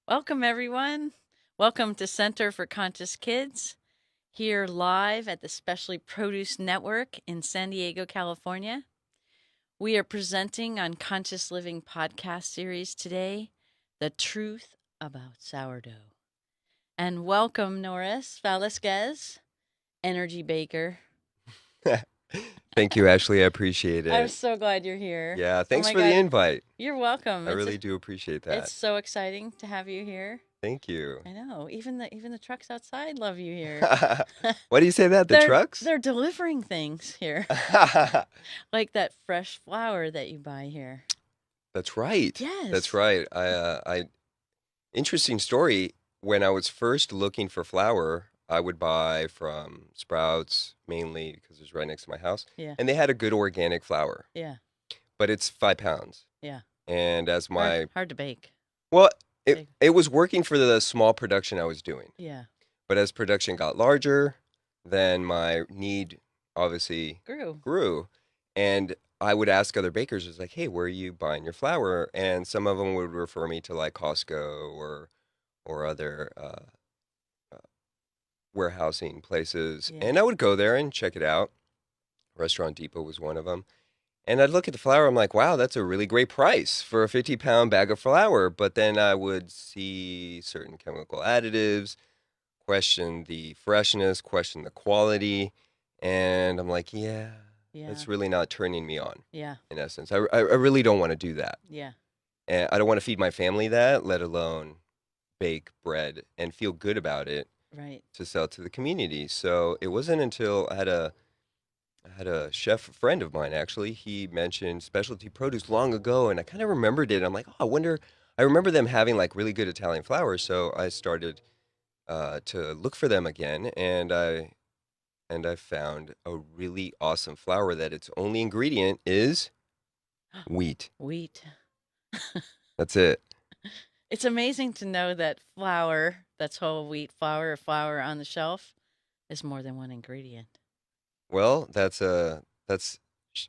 Welcome, everyone. Welcome to Center for Conscious Kids, here live at the Specially Produce Network in San Diego, California. We are presenting on Conscious Living podcast series today, The Truth About Sourdough. And welcome, Noris Velasquez, Energy Baker. Thank you, Ashley. I appreciate I'm it. so glad you're here. Yeah, Oh thanks my for the God. invite. You're welcome. I really do appreciate It's that. so exciting to have you here. Thank you. I know. Even the trucks outside love you here. Why do you say that? The trucks? They're delivering things here. Like that fresh flour that you buy here. That's right. Yes. That's right. Interesting story. When I was first looking for flour, I would buy from Sprouts mainly because it was right next to my house. Yeah. And they had a good organic flour, Yeah. but it's 5 pounds. Yeah. And as my, hard to bake. well, Big. it was working for the small production I was doing. Yeah. But as production got larger, then my need obviously grew. And I would ask other bakers, it's like, hey, where are you buying your flour? And some of them would refer me to like Costco or other warehousing places. Yeah. And I would go there and check it out. Restaurant Depot was one of them. And I'd look at the flour. I'm like, wow, that's a really great price for a 50-pound bag of flour. But then I would see certain chemical additives, question the freshness, question the quality. And I'm like, yeah, it's really not turning me on. Yeah. In essence, I really don't want to do that. Yeah. And I don't want to feed my family that, let alone bake bread and feel good about it. Right. To sell to the community. So it wasn't until I had a chef friend of mine, actually. He mentioned specialty produce long ago, and I kind of remembered it. I'm like, oh, I remember them having like really good Italian flour. So I started to look for them again, and I found a really awesome flour that its only ingredient is wheat. Wheat. That's it. It's amazing to know that flour, that's whole wheat flour or flour on the shelf, is more than one ingredient. Well, that's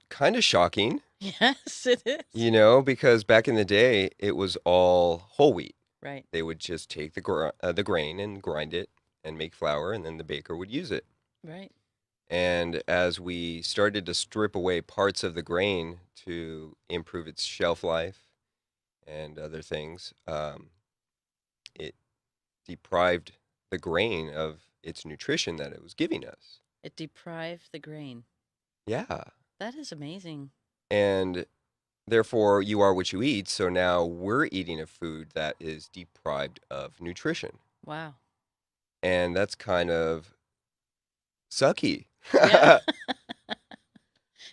kind of shocking. Yes, it is. You know, because back in the day, it was all whole wheat. Right. They would just take the grain and grind it and make flour, and then the baker would use it. Right. And as we started to strip away parts of the grain to improve its shelf life and other things, it deprived the grain of its nutrition that it was giving us. It deprived the grain. Yeah. That is amazing. And therefore, you are what you eat. So now we're eating a food that is deprived of nutrition. Wow. And that's kind of sucky. Yeah.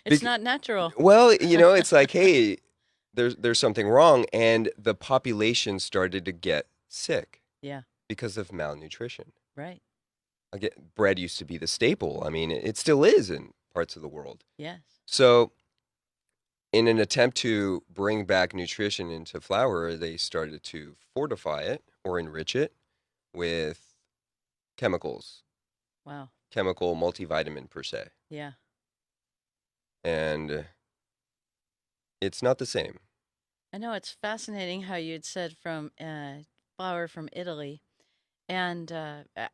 It's not natural. Well, it's like, hey, there's something wrong. And the population started to get sick. Yeah. Because of malnutrition. Right. Again, bread used to be the staple. I mean, it still is in parts of the world. Yes. So in an attempt to bring back nutrition into flour, they started to fortify it or enrich it with chemicals. Wow. Chemical multivitamin per se. Yeah. And it's not the same. I know it's fascinating how you had said from flour from Italy, and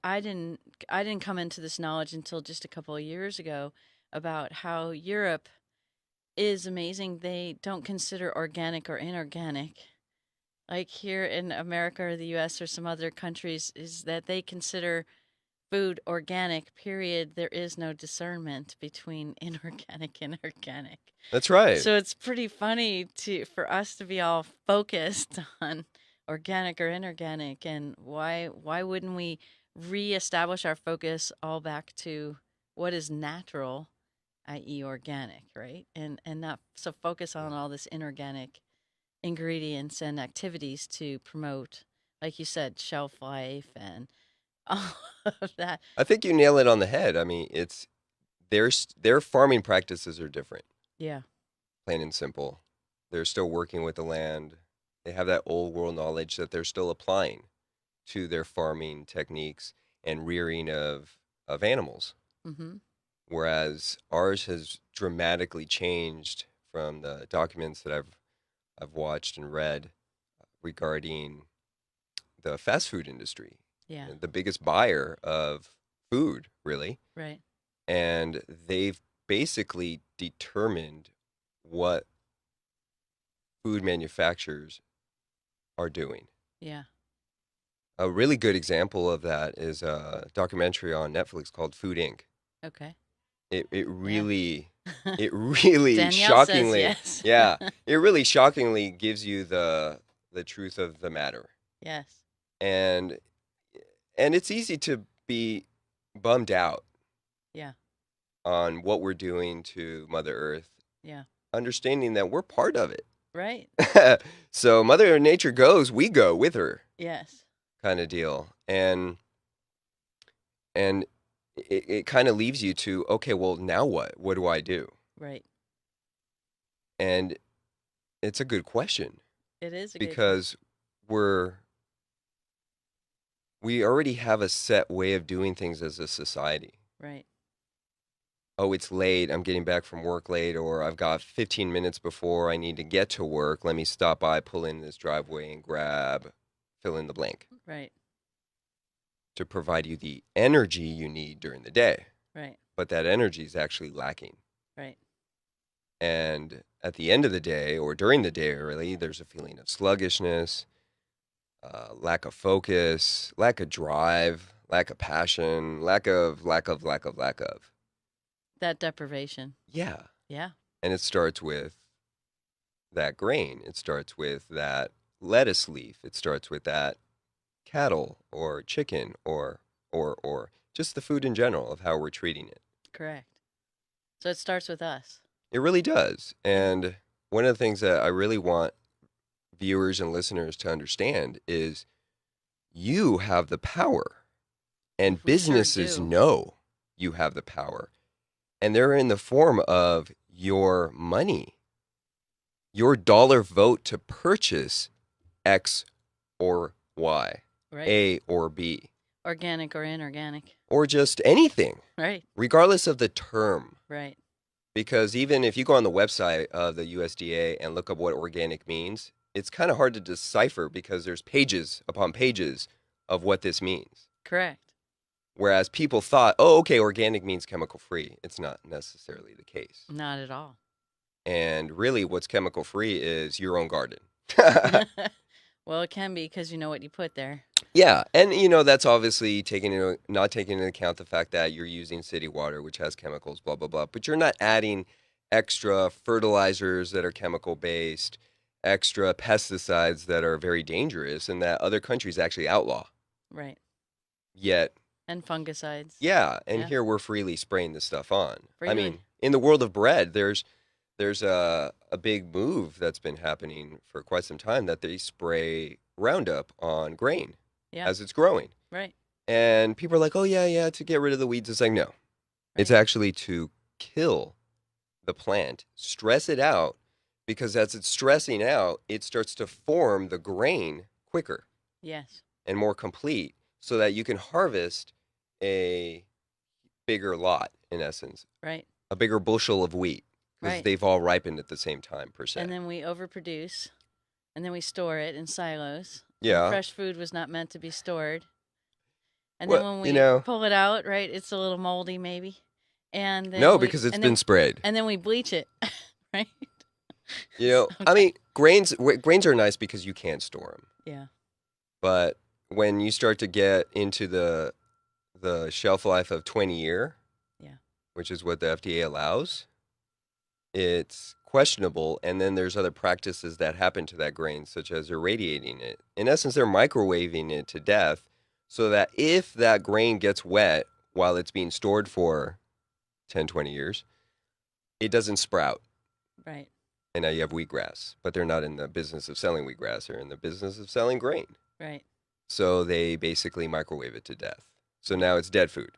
I didn't come into this knowledge until just a couple of years ago about how Europe is amazing. They don't consider organic or inorganic. Like here in America or the U.S. or some other countries, is that they consider food organic, period. There is no discernment between inorganic and organic. That's right. So it's pretty funny for us to be all focused on organic or inorganic, and why wouldn't we reestablish our focus all back to what is natural, i.e. organic, right? And not so focus on all this inorganic ingredients and activities to promote, like you said, shelf life and all of that. I think you nail it on the head. I mean, it's their farming practices are different. Yeah. Plain and simple. They're still working with the land. They have that old world knowledge that they're still applying to their farming techniques and rearing of animals. Mm-hmm. Whereas ours has dramatically changed from the documents that I've watched and read regarding the fast food industry, Yeah. the biggest buyer of food, really. Right. And they've basically determined what food manufacturers are doing. Yeah. A really good example of that is a documentary on Netflix called Food Inc. Okay. It Yeah. really it really Danielle says shockingly, yes. yeah, it really shockingly gives you the truth of the matter. Yes. And it's easy to be bummed out Yeah. on what we're doing to Mother Earth, Yeah. understanding that we're part of it. Right. So Mother Nature goes, we go with her, Yes. kind of deal. And it kind of leaves you to, okay, well, now what? What do I do? Right. And it's a good question It is a good question. because we're we already have a set way of doing things as a society. Right. Oh, it's late. I'm getting back from work late, or I've got 15 minutes before I need to get to work. Let me stop by, pull in this driveway, and grab, fill in the blank Right. to provide you the energy you need during the day. Right. But that energy is actually lacking. Right. And at the end of the day, or during the day, really, there's a feeling of sluggishness, lack of focus, lack of drive, lack of passion, lack of. That deprivation. Yeah. Yeah. And it starts with that grain. It starts with that lettuce leaf. It starts with that cattle or chicken or just the food in general of how we're treating it. Correct. So it starts with us. It really does. Yeah. And one of the things that I really want viewers and listeners to understand is you have the power, and We sure businesses do. know you have the power. And they're in the form of your money, your dollar vote to purchase X or Y, Right. A or B, Organic or inorganic. or just anything, Right. regardless of the term. Right. Because even if you go on the website of the USDA and look up what organic means, it's kind of hard to decipher because there's pages upon pages of what this means. Correct. Whereas people thought, oh, okay, organic means chemical free. It's not necessarily the case. Not at all. And really, what's chemical free is your own garden. Well, it can be because you know what you put there. Yeah, and that's obviously not taking into account the fact that you're using city water, which has chemicals, blah blah blah. But you're not adding extra fertilizers that are chemical based, extra pesticides that are very dangerous, and that other countries actually outlaw. Right. Yet, And fungicides. yeah, and Yeah. here we're freely spraying this stuff on. I Freely. mean, in the world of bread, there's a big move that's been happening for quite some time that they spray Roundup on grain Yeah. as it's growing. Right. And people are like, oh, yeah, to get rid of the weeds. It's like, no. It's Right. actually to kill the plant, stress it out, because as it's stressing out, it starts to form the grain quicker Yes. and more complete so that you can harvest a bigger lot, in essence, Right. a bigger bushel of wheat, because Right. they've all ripened at the same time, per se. And then we overproduce, and then we store it in silos. Yeah. Fresh food was not meant to be stored. And Well, then when you we know- pull it out, right, it's a little moldy maybe. And then No, we- because it's and been then, sprayed. And then we bleach it, right? I mean, grains are nice because you can't store them. Yeah. But when you start to get into the shelf life of 20-year, Yeah. which is what the FDA allows, it's questionable. And then there's other practices that happen to that grain, such as irradiating it. In essence, they're microwaving it to death so that if that grain gets wet while it's being stored for 10, 20 years, it doesn't sprout. Right. And now you have wheatgrass. But they're not in the business of selling wheatgrass. They're in the business of selling grain. Right. So they basically microwave it to death. So now it's dead food.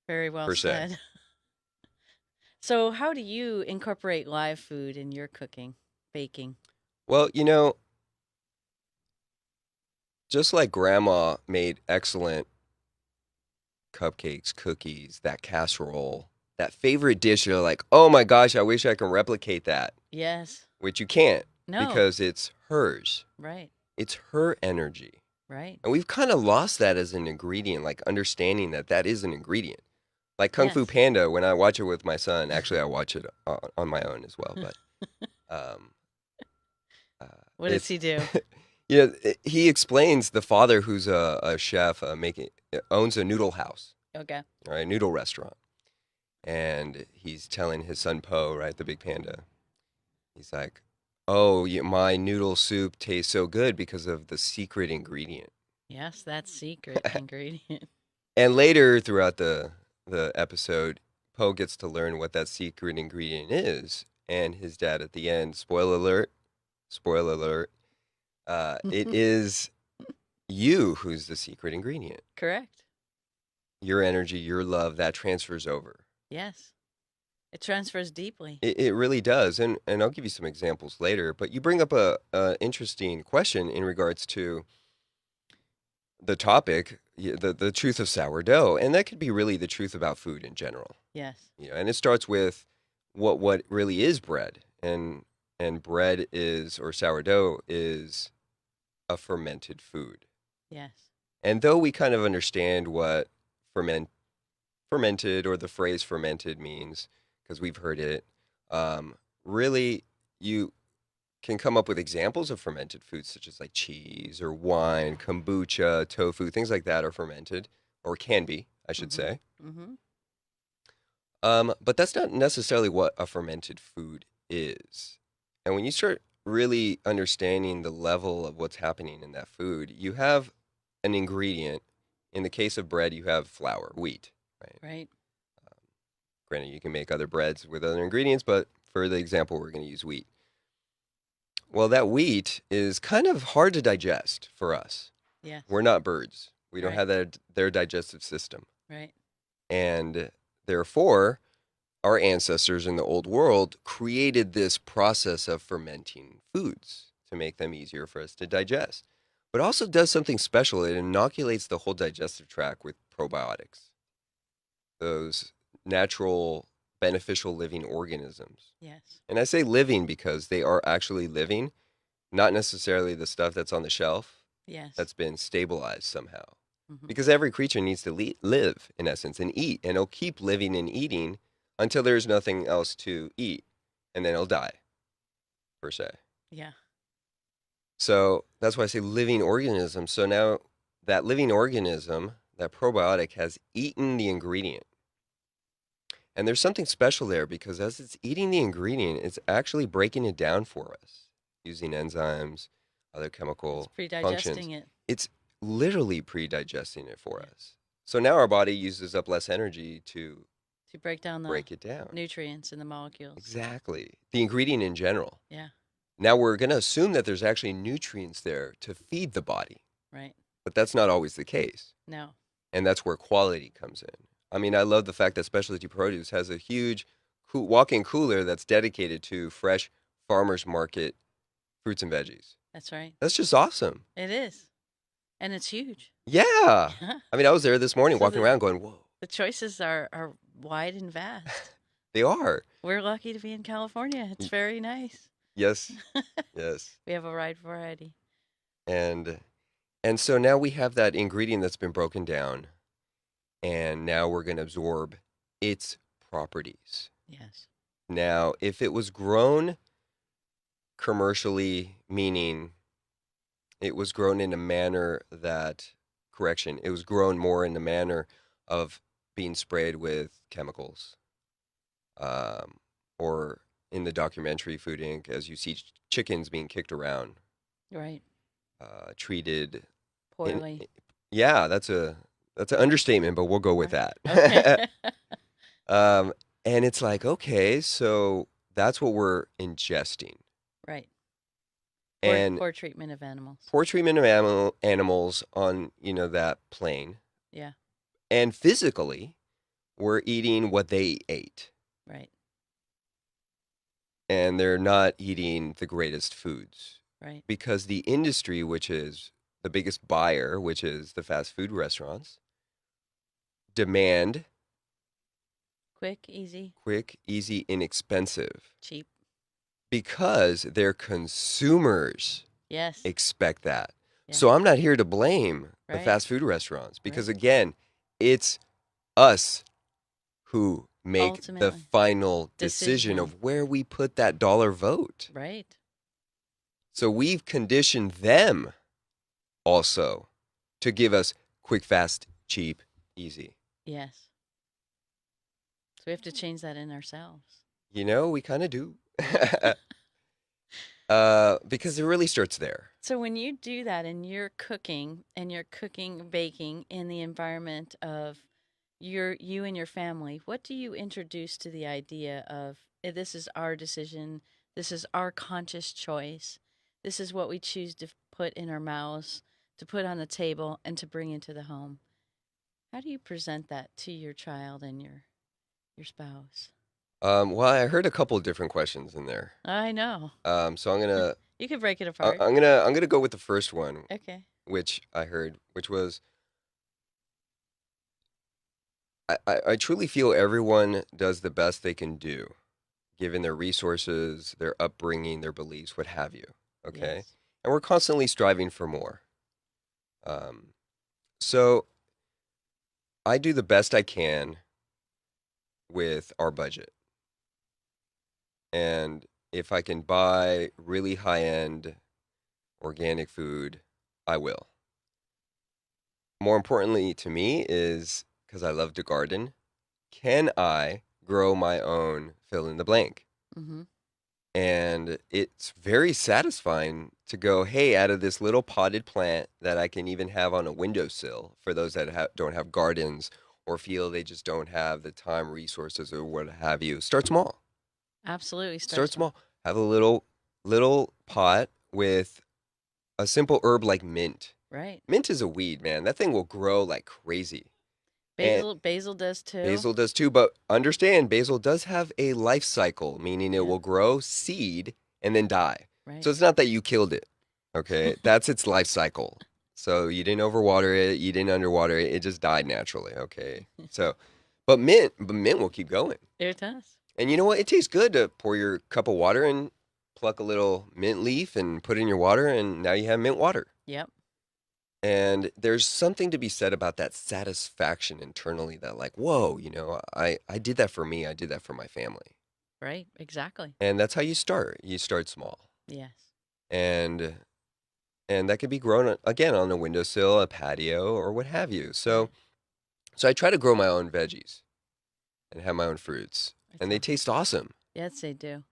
Very well Per se. said. So how do you incorporate live food in your cooking, baking? Well, just like grandma made excellent cupcakes, cookies, that casserole, that favorite dish, you're like, oh my gosh, I wish I can replicate that. Yes. Which you can't No. because it's hers. Right. It's her energy. Right. And we've kind of lost that as an ingredient, like understanding that that is an ingredient. Like Kung Fu Yes. Panda, when I watch it with my son, actually I watch it on my own as well, but um, uh, What does it's he do? he explains the father who's a chef making owns a noodle house, Okay. right, noodle restaurant, and he's telling his son Po, right, the big panda, he's like, "Oh, my noodle soup tastes so good because of the secret ingredient." Yes, that secret ingredient. And later throughout the episode, Poe gets to learn what that secret ingredient is, and his dad at the end, spoiler alert, it is you who's the secret ingredient. Correct. Your energy, your love, that transfers over. Yes. It transfers deeply. It really does, and I'll give you some examples later. But you bring up a interesting question in regards to the topic, the truth of sourdough, and that could be really the truth about food in general. Yes. And it starts with what really is bread, and bread is, or sourdough is, a fermented food. Yes. And though we kind of understand what fermented or the phrase fermented means because we've heard it, really you can come up with examples of fermented foods such as like cheese or wine, kombucha, tofu, things like that are fermented or can be, I should Mhm. say. Mhm. But that's not necessarily what a fermented food is. And when you start really understanding the level of what's happening in that food, you have an ingredient. In the case of bread, you have flour, wheat, right? Right. Granted, you can make other breads with other ingredients, but for the example, we're going to use wheat. Well, that wheat is kind of hard to digest for us. Yes. We're not birds. We don't Right. have their digestive system. Right. And therefore, our ancestors in the old world created this process of fermenting foods to make them easier for us to digest. But also does something special. It inoculates the whole digestive tract with probiotics, those natural beneficial living organisms. Yes. And I say living because they are actually living, not necessarily the stuff that's on the shelf Yes. that's been stabilized somehow. Mhm. Because every creature needs to live, in essence, and eat. And it'll keep living and eating until there's nothing else to eat. And then it'll die, per se. Yeah. So that's why I say living organism. So now that living organism, that probiotic, has eaten the ingredient. And there's something special there because as it's eating the ingredient, it's actually breaking it down for us using enzymes, other It's chemical functions. pre-digesting it. It's literally pre-digesting it for Yeah. us. So now our body uses up less energy to To break down the break it down. nutrients in the molecules. Exactly. The ingredient in general. Yeah. Now we're going to assume that there's actually nutrients there to feed the body, Right. but that's not always the case. No. And that's where quality comes in. I mean, I love the fact that specialty produce has a huge walk-in cooler that's dedicated to fresh farmers market fruits and veggies. That's right. That's just awesome. It is. And it's huge. Yeah. I mean, I was there this morning So walking around going, whoa, the choices are wide and vast. they are. We're lucky to be in California. It's very nice. Yes. Yes. We have a wide variety. And so now we have that ingredient that's been broken down, and now we're going to absorb its properties. Yes. Now, if it was grown commercially, meaning it was grown in a manner that, correction, it was grown more in the manner of being sprayed with chemicals, or in the documentary Food Inc., as you see chickens being kicked around, Right. treated Poorly. yeah, that's an understatement, but we'll go with Right. that. Okay. And it's like, okay, so that's what we're ingesting. Right. And Poor treatment of animals. poor treatment of animals on, that plane. Yeah. And physically, we're eating what they ate. Right. And they're not eating the greatest foods. Right. Because the industry, which is the biggest buyer, which is the fast food restaurants, demand Quick, easy, quick, easy, inexpensive. cheap. Because they're consumers Yes. expect that. Yeah. So I'm not here to blame the Right. fast food restaurants because, Right. again, it's us who make the Ultimately. final decision Decision. of where we put that dollar vote. Right. So we've conditioned them also to give us quick, fast, cheap, easy. Yes. So we have to change that in ourselves. We kind of do. Yeah. Because it really starts there. So when you do that and you're cooking, baking in the environment of you and your family, what do you introduce to the idea of this is our decision, this is our conscious choice, this is what we choose to put in our mouths, to put on the table, and to bring into the home? How do you present that to your child and your spouse? Well, I heard a couple of different questions in there. I know. So I'm gonna You could break it I- apart. I'm gonna go with the first one, Okay. which I heard, which was I truly feel everyone does the best they can do, given their resources, their upbringing, their beliefs, what have you. Okay, Yes. and we're constantly striving for more. Um, so I do the best I can with our budget, and if I can buy really high end organic food, I will. More importantly to me is because I love to garden, can I grow my own fill in the blank? Mm-hmm. And it's very satisfying to go, hey, out of this little potted plant that I can even have on a windowsill for those that don't have gardens or feel they just don't have the time, resources, or what have you. Start small. Absolutely. Start Start small. small. Have a little pot with a simple herb like mint. Right. Mint is a weed, man. That thing will grow like crazy. And Basil does too. basil does too, but understand basil does have a life cycle, meaning it Yeah. will grow, seed, and then die. Right. So it's not that you killed it, okay? That's its life cycle. So you didn't overwater it, you didn't underwater it, it just died naturally, okay? So, but mint will keep going. It does. And you know what? It tastes good to pour your cup of water and pluck a little mint leaf and put it in your water, and now you have mint water. Yep. And there's something to be said about that satisfaction internally that, like, whoa, I did that for me. I did that for my family. Right. Exactly. And that's how you start. You start small. Yes. And that could be grown again on a windowsill, a patio, or what have you. So Right. so I try to grow my own veggies and have my own fruits. It's And they awesome. taste awesome. Yes, they do.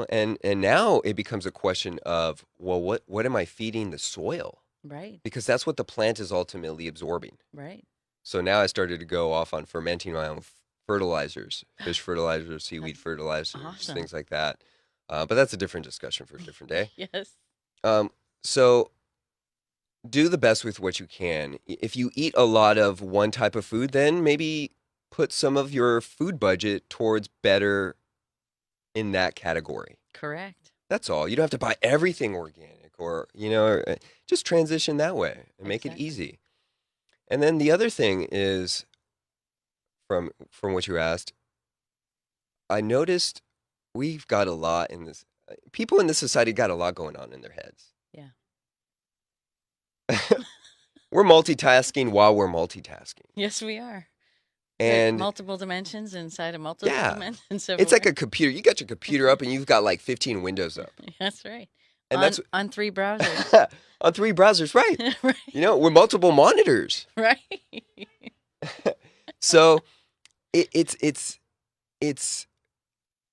And now it becomes a question of, well, what am I feeding the soil? Right. Because that's what the plant is ultimately absorbing. Right. So now I started to go off on fermenting my own fertilizers, fish fertilizers, seaweed That's fertilizers, awesome. things like that. But that's a different discussion for a different day. Yes. So do the best with what you can. If you eat a lot of one type of food, then maybe put some of your food budget towards better in that category. Correct. That's all. You don't have to buy everything organic or, just transition that way and make it Exactly. easy. And then the other thing is from what you asked, I noticed we've got a lot in this people in this society got a lot going on in their heads. Yeah. We're multitasking while we're multitasking. Yes, we are. It's like And multiple dimensions inside of multiple yeah, dimensions it's like everywhere. a computer. You got your computer up and you've got like 15 windows up. That's right. And On three browsers. on 3 browsers, right? Right. With multiple monitors. Right. So it's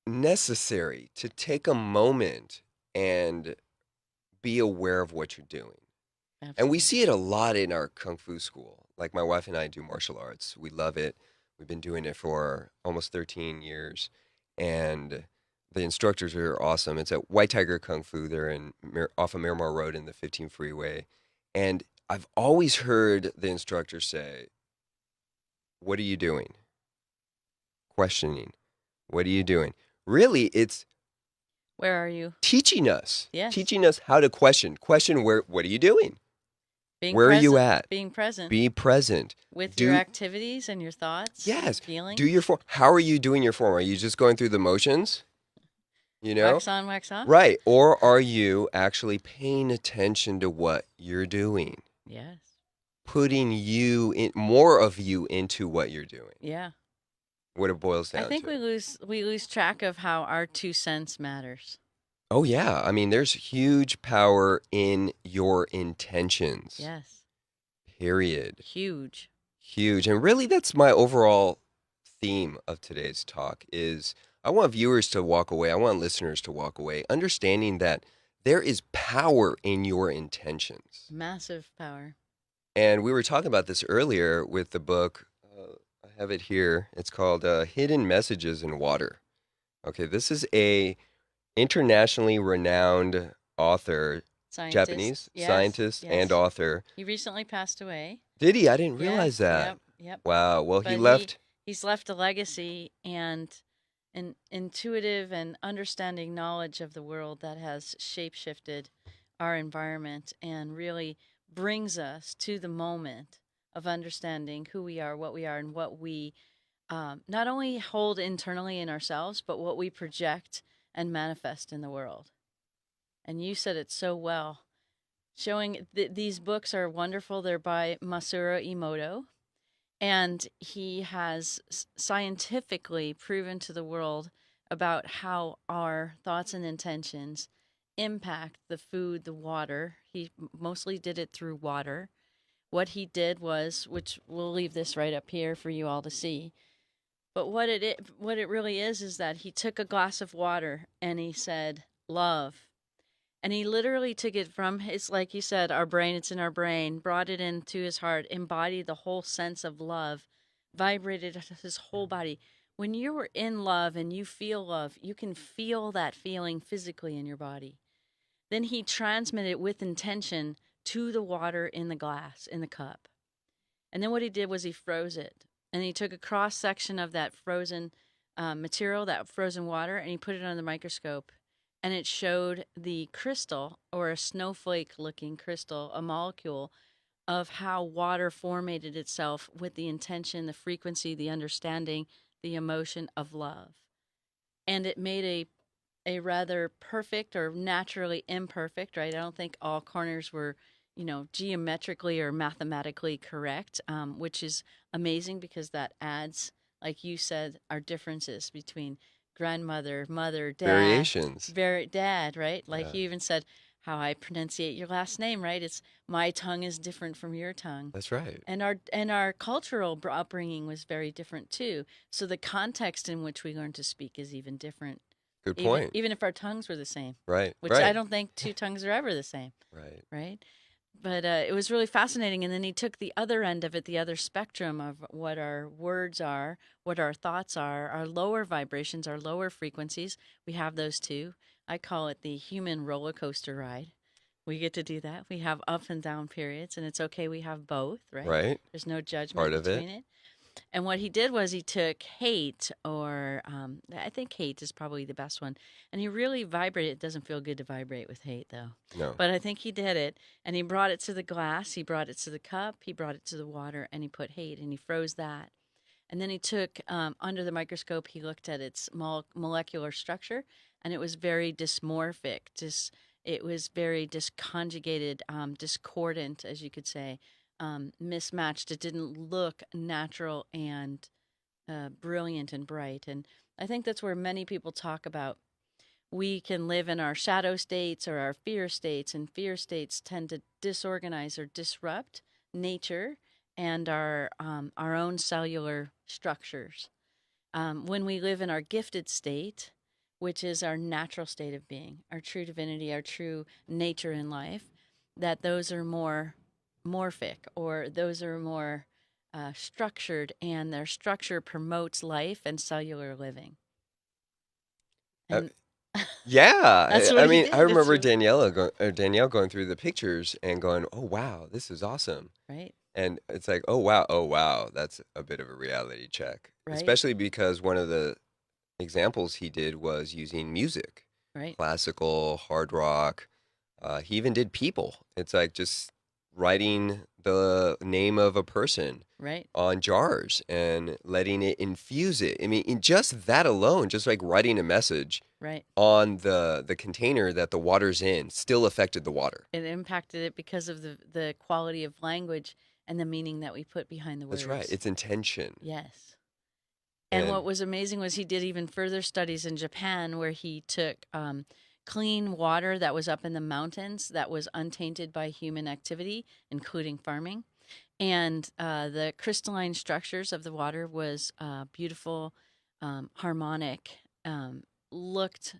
necessary to take a moment and be aware of what you're doing. And we Absolutely. see it a lot in our kung fu school. Like my wife and I do martial arts. We love it. We've been doing it for almost 13 years. And the instructors are awesome. It's at White Tiger Kung Fu. They're off of Miramar Road in the 15 freeway. And I've always heard the instructor say, "What are you doing?" Questioning. "What are you doing?" Really, it's Where are you? teaching us Yes. how to question. Question what are you doing? Being Where are you present. at? Being present Be present. with your Do activities and your thoughts and yes. Do feelings. your form. How are you doing your form? Are you just going through the motions? you know? Wax on, wax off. Right. Or are you actually paying attention to what you're doing? Yes. Putting you in more of you into what you're doing. Yeah. What it boils I down think to. we lose track of how our 2 cents matters. Oh yeah, I mean there's huge power in your intentions. Yes. Period. Huge. Huge. And really that's my overall theme of today's talk is I want viewers to walk away, I want listeners to walk away understanding that there is power in your intentions. Massive power. And we were talking about this earlier with the book. I have it here. It's called Hidden Messages in Water. Okay, this is a internationally renowned author, Scientist. Japanese Yes. scientist and Yes. author. He recently passed away. Did he? I didn't realize Yes. that. Yep. Yep. Wow. Well, he But left. he's left a legacy and an intuitive and understanding knowledge of the world that has shapeshifted our environment and really brings us to the moment of understanding who we are, and what we not only hold internally in ourselves, but what we project and manifest in the world. And you said it so well. Showing these books are wonderful. They're by Masaru Emoto, and he has scientifically proven to the world about how our thoughts and intentions impact the food, the water. He mostly did it through water. What he did was, which we'll leave this right up here for you all to see, but what it really is that he took a glass of water and he said, "Love." And he literally took it from his, like you said, our brain, it's in our brain, brought it into his heart, embodied the whole sense of love, vibrated his whole body. When you're in love and you feel love, you can feel that feeling physically in your body. Then he transmitted it with intention to the water in the glass, in the cup. And then what he did was he froze it. And he took a cross section of that frozen material, that frozen water, and he put it under the microscope. And it showed the crystal, or a snowflake looking crystal, a molecule of how water formated itself with the intention, the frequency, the understanding, the emotion of love. And it made a rather perfect or naturally imperfect, right? I don't think all corners were, geometrically or mathematically correct, which is amazing because that adds, like you said, our differences between grandmother, mother, dad, Variations. dad, right? Like Yeah, you even said how I pronunciate your last name, right? It's my tongue is different from your tongue. that's right. And our cultural upbringing was very different too. So the context in which we learn to speak is even different. Good Even point. even if our tongues were the same, Right, which I right, don't think two tongues are ever the same, right. right? But it was really fascinating. And then he took the other end of it, the other spectrum of what our words are, what our thoughts are, our lower vibrations, our lower frequencies. We have those too. I call it the human roller coaster ride. We get to do that. We have up and down periods, and it's okay. We have both, right? Right. There's no Part judgment of it. between it. And what he did was he took hate, or I think hate is probably the best one, and he really vibrated. It doesn't feel good to vibrate with hate, though. No. But I think he did it, and he brought it to the glass, he brought it to the cup, he brought it to the water, and he put hate, and he froze that. And then he took, under the microscope, he looked at its molecular structure, and it was very dysmorphic. It was very disconjugated, discordant, as you could say, mismatched. It didn't look natural and brilliant and bright. And I think that's where many people talk about we can live in our shadow states or our fear states, and fear states tend to disorganize or disrupt nature and our own cellular structures. When we live in our gifted state, which is our natural state of being, our true divinity, our true nature in life, that those are more morphic, or those are more structured, and their structure promotes life and cellular living. Uh, And yeah, that's I what he mean, I did. It's remember really Danielle going through the pictures and going, "Oh wow, this is awesome." right, And it's like, oh wow, that's a bit of a reality check. right, Especially because one of the examples he did was using music, right. classical, hard rock. He even did people. It's like just writing the name of a person Right. on jars and letting it infuse it. I mean, in just that alone, just like writing a message Right. on the container that the water's in still affected the water. It impacted it because of the quality of language and the meaning that we put behind the That's right. words. It's intention. Yes. And And what was amazing was he did even further studies in Japan where he took clean water that was up in the mountains that was untainted by human activity, including farming. And the crystalline structures of the water was beautiful, harmonic, looked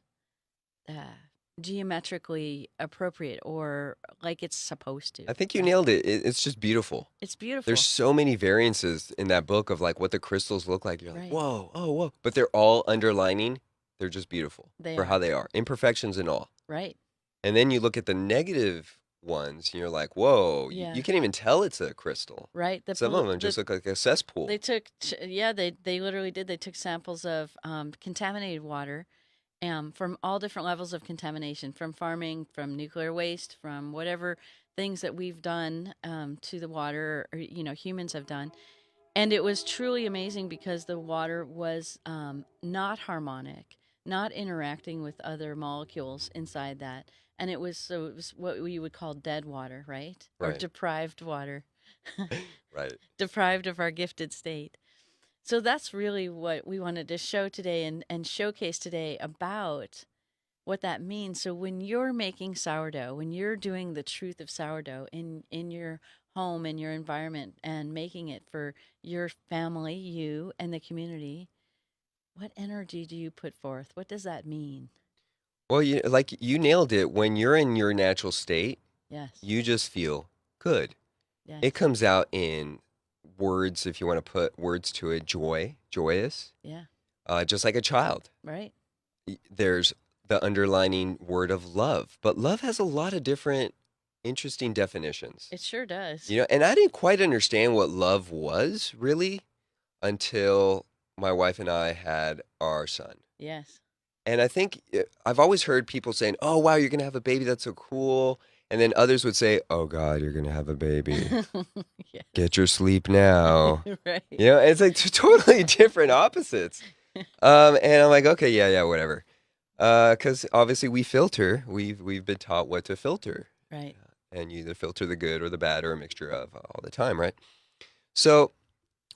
uh, geometrically appropriate or like it's supposed to, I think you right? nailed it. It's just beautiful. It's There's beautiful, so many variances in that book of like what the crystals look like. You're like, right? whoa, oh, whoa. But they're all underlining. They're just beautiful They for how are, they are, imperfections and all. right? And then you look at the negative ones and you're like, whoa, you Yeah, can't even tell it's a crystal. right. Some of them just look like a They cesspool. took, yeah, they literally did. They took samples of contaminated water from all different levels of contamination, from farming, from nuclear waste, from whatever things that we've done to the water, or humans have done. And it was truly amazing because the water was not harmonic, not interacting with other molecules inside that, and it was what we would call dead water, right, or Right. deprived water, Right. deprived of our gifted state. So that's really what we wanted to show today and showcase today about what that means. So when you're making sourdough, when you're doing the truth of sourdough in your home, in your environment, and making it for your family, you, and the community, what energy do you put forth? What does that mean? Well, like you nailed it. When you're in your natural state, Yes, you just feel good. It yes, comes out in words, if you want to put words to it, joy, joyous, yeah, just like a child. right. There's the underlining word of love, but love has a lot of different interesting definitions. It sure does. And I didn't quite understand what love was really until my wife and I had our son. Yes, And I think I've always heard people saying, "Oh, wow, you're going to have a baby. That's so cool." And then others would say, "Oh, God, you're going to have a baby. yes, Get your sleep now." right. It's like totally different opposites. And I'm like, okay, yeah, yeah, whatever. Because obviously we filter. We've been taught what to filter, Right. and you either filter the good or the bad or a mixture of all the time, right? So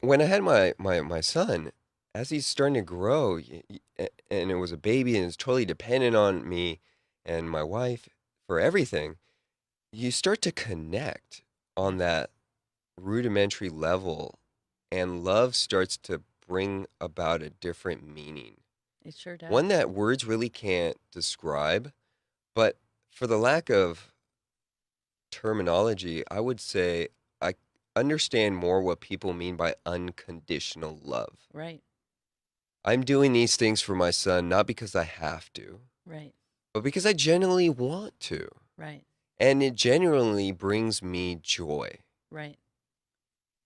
when I had my son, as he's starting to grow, and it was a baby, and it's totally dependent on me and my wife for everything, you start to connect on Yes, that rudimentary level, and love starts to bring about a different meaning. it sure One does. that words really can't describe, but for the lack of terminology, I would say I understand more what people mean by unconditional love. Right, I'm doing these things for my son not because I have to, right, but because I genuinely want to. right, And it genuinely brings me joy. right.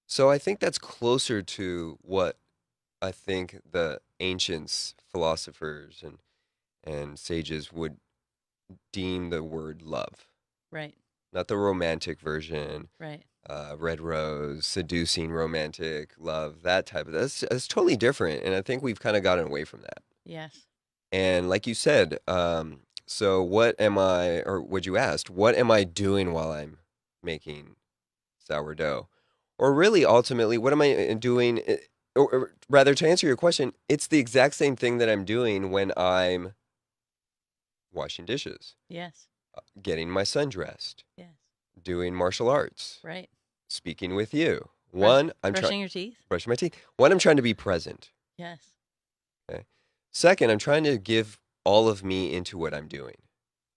So I think that's closer to what I think the ancients, philosophers, and sages would deem the word love, Right, not the romantic version, right. red rose, seducing romantic love, that type of that's totally different. And I think we've kind of gotten away from that. Yes. And like you said, so what am I, or what you asked, what am I doing while I'm making sourdough? Or really, ultimately, what am I doing? Or rather, to answer your question, it's the exact same thing that I'm doing when I'm washing dishes, Yes. getting my son dressed, Yes. doing martial arts, Right. speaking with you. Brush One, I'm trying brushing your teeth? brushing my teeth. One, I'm trying to be present. Yes. Okay. Second, I'm trying to give all of me into what I'm doing.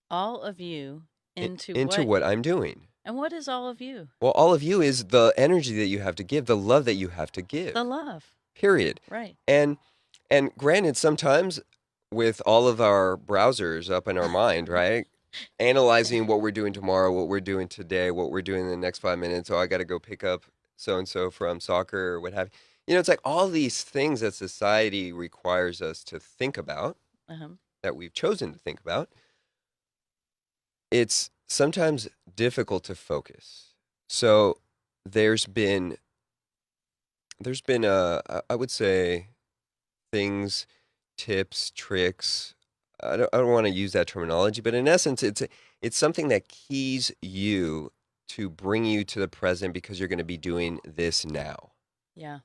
All of you into Into what? what I'm doing. And what is all of you? Well, all of you is the energy that you have to give, the love that you have to The give. love. Period. Right. And granted, sometimes with all of our browsers up in our mind, right? Analyzing what we're doing tomorrow, what we're doing today, what we're doing in the next 5 minutes. Oh, I got to go pick up so and so from soccer or what have you. It's like all these things that society requires us to think about, Uh-huh. that we've chosen to think about. It's sometimes difficult to focus. So there's been I would say things, tips, tricks. I don't want to use that terminology, but in essence, it's something that keys you to bring you to the present because you're going to be doing this now. Yeah.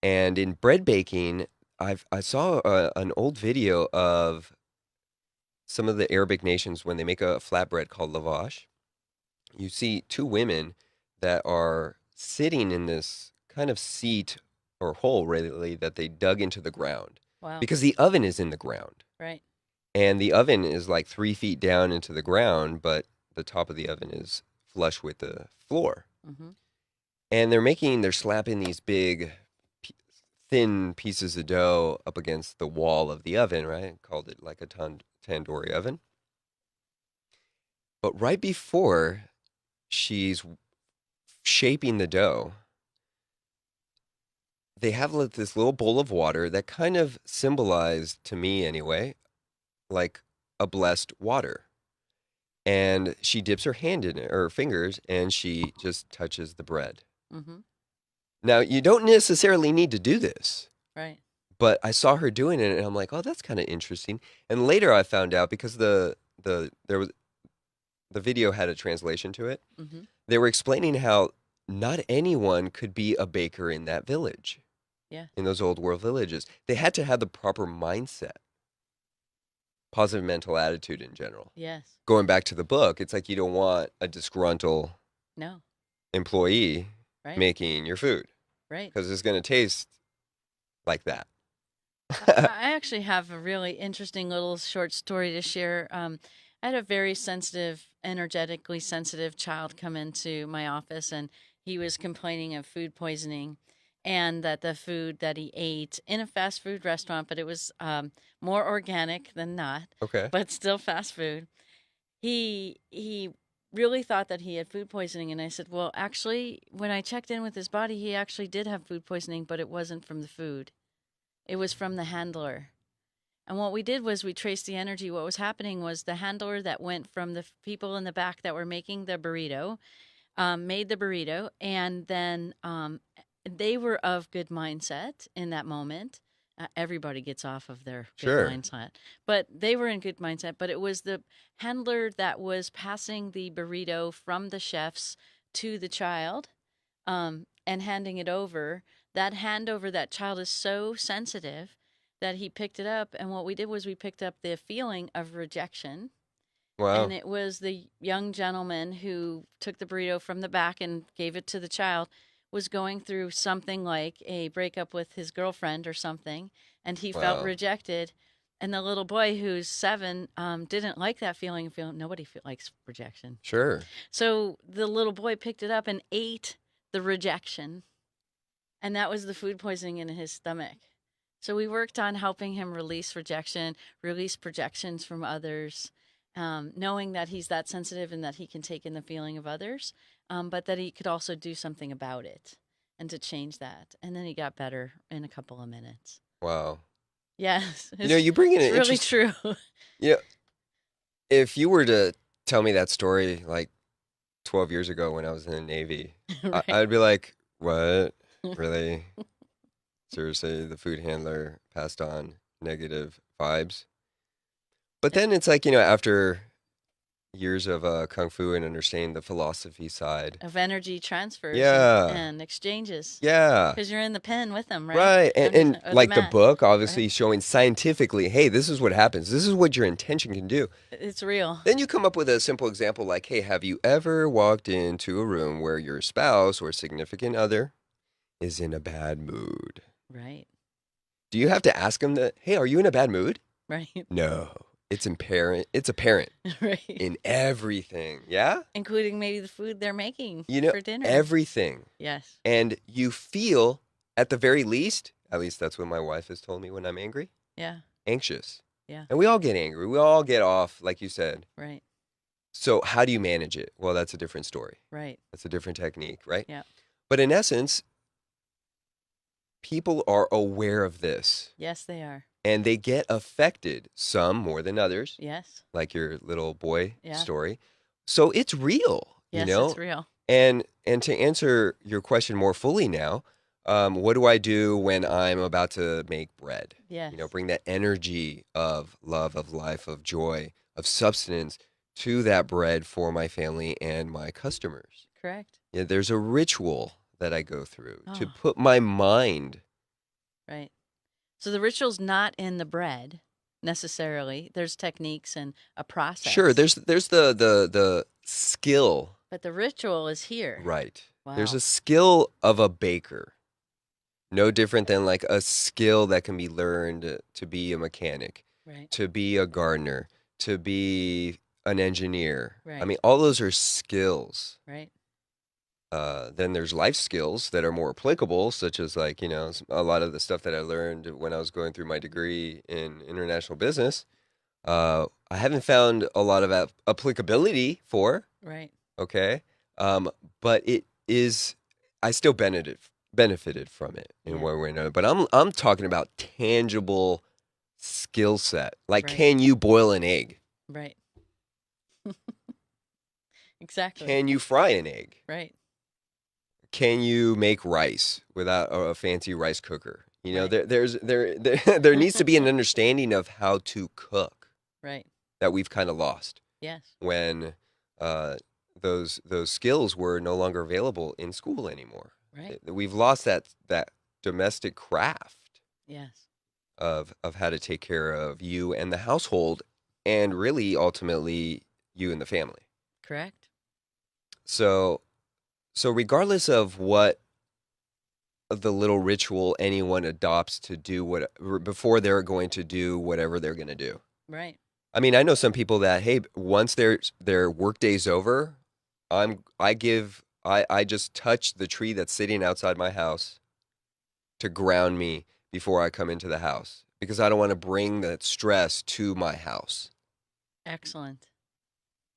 And in bread baking, I saw an old video of some of the Arabic nations when they make a flatbread called lavash. You see two women that are sitting in this kind of seat or hole, really, that they dug into the ground Wow. because the oven is in the ground. Right. And the oven is like 3 feet down into the ground, but the top of the oven is flush with the floor. Mm-hmm. And they're slapping these big, thin pieces of dough up against the wall of the oven, right? Called it like a tandoori oven. But right before she's shaping the dough, they have this little bowl of water that kind of symbolized, to me anyway, like a blessed water. And she dips her hand in it, or her fingers, and she just touches the bread. Mm-hmm. Now, you don't necessarily need to do this, Right. but I saw her doing it, and I'm like, oh, that's kind of interesting. And later I found out because there was the video had a translation to it. Mm-hmm. They were explaining how not anyone could be a baker in that village, Yeah. in those old world villages. They had to have the proper mindset, positive mental attitude in general. Yes. Going back to the book, it's like you don't want a disgruntled No. employee Right. making your food Right. because it's going to taste like that. I actually have a really interesting little short story to share. I had a very sensitive, energetically sensitive child come into my office, and he was complaining of food poisoning, and that the food that he ate in a fast food restaurant, but it was more organic than not, Okay. but still fast food. He really thought that he had food poisoning, and I said, well, actually, when I checked in with his body, he actually did have food poisoning, but it wasn't from the food. It was from the handler. And what we did was we traced the energy. What was happening was the handler that went from the people in the back that were making the burrito, made the burrito, and then they were of good mindset in that moment. Everybody gets off of their good Sure. mindset, but they were in good mindset. But it was the handler that was passing the burrito from the chefs to the child, and handing it over. That handover, that child is so sensitive that he picked it up. And what we did was we picked up the feeling of rejection. And Wow. it was the young gentleman who took the burrito from the back and gave it to the child, was going through something like a breakup with his girlfriend or something, and he felt Wow. rejected. And the little boy who's 7 didn't like that feeling. Nobody likes rejection. Sure. So the little boy picked it up and ate the rejection, and that was the food poisoning in his stomach. So we worked on helping him release rejection, release projections from others, knowing that he's that sensitive and that he can take in the feeling of others, but that he could also do something about it and to change that. And then he got better in a couple of minutes. Wow. Yes, You bring in it's an really interesting. true. You know, if you were to tell me that story like 12 years ago when I was in the Navy, Right. I'd be like, what? Really? Seriously, the food handler passed on negative vibes. But then it's like, after years of kung fu and understanding the philosophy side. Of energy transfers Yeah. and exchanges, Yeah. because you're in the pen with them, right? Right. And Or the like the mat, book, right? obviously showing scientifically, hey, this is what happens. This is what your intention can do. It's real. Then you come up with a simple example like, hey, have you ever walked into a room where your spouse or significant other is in a bad mood? Right. Do you have to ask them that, hey, are you in a bad mood? Right. No. It's apparent. It's apparent Right. in everything. Yeah? Including maybe the food they're making You know, for dinner. everything. Yes. And you feel, at the very least that's what my wife has told me when I'm angry, Yeah. anxious. Yeah. And we all get angry. We all get off, like you said. Right. So how do you manage it? Well, that's a different story. Right. That's a different technique, right? Yeah. But in essence, people are aware of this Yes, they are. and they get affected, some more than others, Yes. like your little boy Yeah. story. So it's real, Yes, it's real. And to answer your question more fully now, what do I do when I'm about to make bread? Yes. Bring that energy of love, of life, of joy, of substance to that bread for my family and my customers. Correct. Yeah, there's a ritual that I go through to Oh, put my mind. right. So the ritual's not in the bread necessarily. There's techniques and a Sure, process, there's the skill, but the ritual is here. right? There's Wow. a skill of a baker. No different than like a skill that can be learned to be a mechanic, Right. to be a gardener, to be an engineer. I Right. mean, all those are skills. Right. Then there's life skills that are more applicable, such as like, a lot of the stuff that I learned when I was going through my degree in international business. I haven't found a lot of applicability for, Right. okay? But it is, I still benefited from it in Yeah. one way or another. But I'm talking about tangible skill set. Like, Right. can you boil an egg? Right. Exactly. Can you fry an egg? Right. Can you make rice without a fancy rice cooker? Right. There needs to be an understanding of how to cook Right. that we've kind of lost Yes. when uh, those skills were no longer available in school anymore. Right. We've lost that domestic craft Yes. of how to take care of you and the household, and really ultimately you and the family. Correct. So regardless of what the little ritual anyone adopts to do what before they're going to do whatever they're going to do. Right. I mean, I know some people that, hey, once their work day's over, I just touch the tree that's sitting outside my house to ground me before I come into the house because I don't want to bring that stress to my house. Excellent.